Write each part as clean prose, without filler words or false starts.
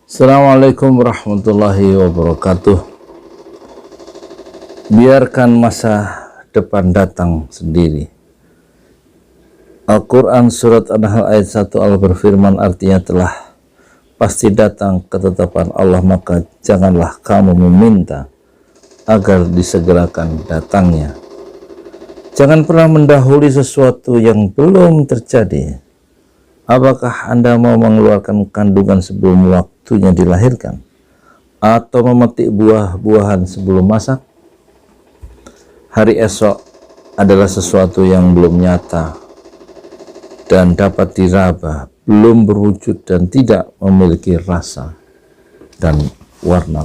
Assalamualaikum warahmatullahi wabarakatuh. Biarkan masa depan datang sendiri. Al-Quran Surat An-Nahl ayat 1 Allah berfirman, artinya telah pasti datang ketetapan Allah, maka janganlah kamu meminta agar disegerakan datangnya. Jangan pernah mendahului sesuatu yang belum terjadi. Apakah Anda mau mengeluarkan kandungan sebelum waktunya dilahirkan? Atau memetik buah-buahan sebelum masak? Hari esok adalah sesuatu yang belum nyata dan dapat diraba, belum berwujud dan tidak memiliki rasa dan warna.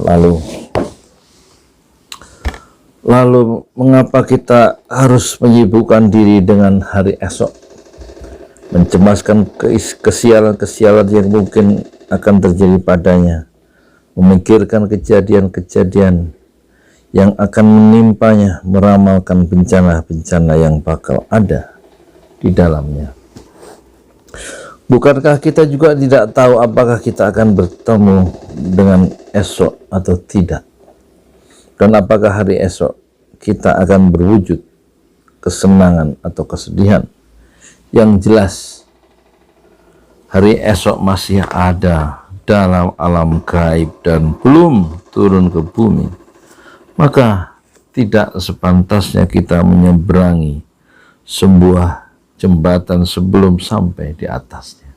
Lalu mengapa kita harus menyibukkan diri dengan hari esok? Mencemaskan kesialan-kesialan yang mungkin akan terjadi padanya, memikirkan kejadian-kejadian yang akan menimpanya, meramalkan bencana-bencana yang bakal ada di dalamnya. Bukankah kita juga tidak tahu apakah kita akan bertemu dengan esok atau tidak? Dan apakah hari esok kita akan berwujud kesenangan atau kesedihan? Yang jelas, hari esok masih ada dalam alam gaib dan belum turun ke bumi. Maka tidak sepantasnya kita menyeberangi sebuah jembatan sebelum sampai di atasnya.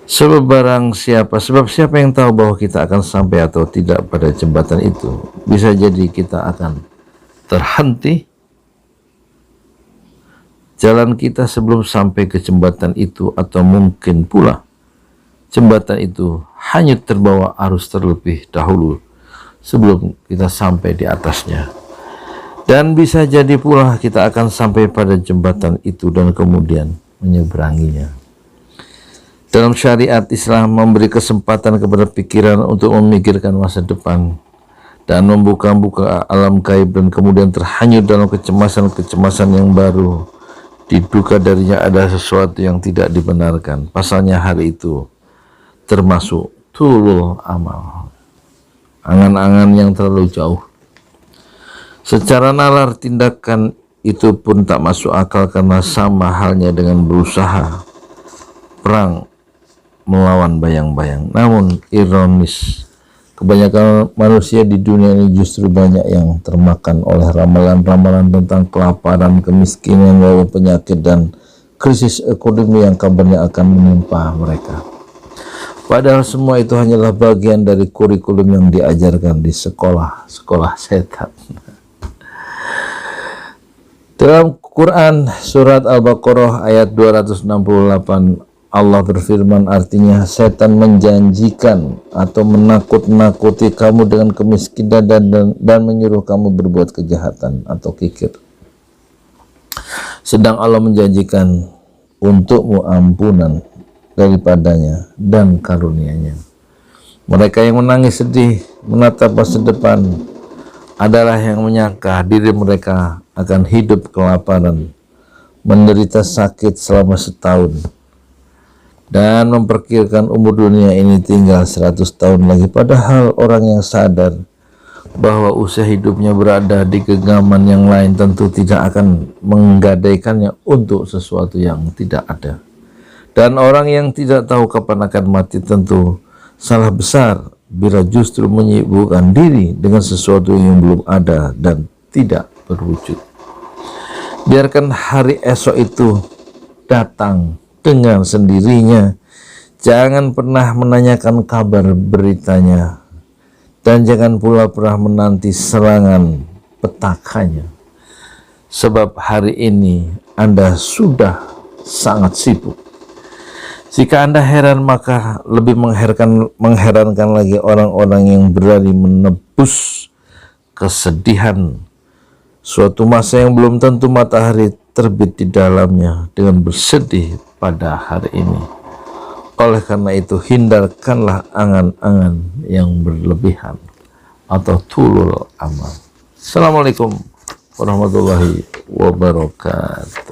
Sebab siapa yang tahu bahwa kita akan sampai atau tidak pada jembatan itu, bisa jadi kita akan terhenti jalan kita sebelum sampai ke jembatan itu, atau mungkin pula jembatan itu hanyut terbawa arus terlebih dahulu sebelum kita sampai di atasnya. Dan bisa jadi pula kita akan sampai pada jembatan itu dan kemudian menyeberanginya. Dalam syariat Islam memberi kesempatan kepada pikiran untuk memikirkan masa depan dan membuka-buka alam gaib, dan kemudian terhanyut dalam kecemasan-kecemasan yang baru. Diduga darinya ada sesuatu yang tidak dibenarkan. Pasalnya hari itu termasuk tulul amal, angan-angan yang terlalu jauh. Secara nalar tindakan itu pun tak masuk akal, karena sama halnya dengan berusaha perang melawan bayang-bayang. Namun ironis, kebanyakan manusia di dunia ini justru banyak yang termakan oleh ramalan-ramalan tentang kelaparan, kemiskinan, lalu penyakit dan krisis ekonomi yang kabarnya akan menimpa mereka. Padahal semua itu hanyalah bagian dari kurikulum yang diajarkan di sekolah setan. Dalam Quran Surat Al-Baqarah ayat 268 Allah berfirman, artinya setan menjanjikan atau menakut-nakuti kamu dengan kemiskinan dan menyuruh kamu berbuat kejahatan atau kikir. Sedang Allah menjanjikan untukmu ampunan daripadanya dan karunia-Nya. Mereka yang menangis sedih menatap masa depan adalah yang menyangka diri mereka akan hidup kelaparan, menderita sakit selama setahun, dan memperkirakan umur dunia ini tinggal 100 tahun lagi. Padahal orang yang sadar bahwa usia hidupnya berada di genggaman yang lain tentu tidak akan menggadaikannya untuk sesuatu yang tidak ada. Dan orang yang tidak tahu kapan akan mati tentu salah besar bila justru menyibukkan diri dengan sesuatu yang belum ada dan tidak berwujud. Biarkan hari esok itu datang dengan sendirinya. Jangan pernah menanyakan kabar beritanya, dan jangan pula pernah menanti serangan petakannya. Sebab hari ini Anda sudah sangat sibuk. Jika Anda heran, maka lebih mengherankan lagi orang-orang yang berani menebus kesedihan suatu masa yang belum tentu matahari terbit di dalamnya dengan bersedih pada hari ini. Oleh karena itu, hindarkanlah angan-angan yang berlebihan atau tulul amal. Assalamualaikum warahmatullahi wabarakatuh.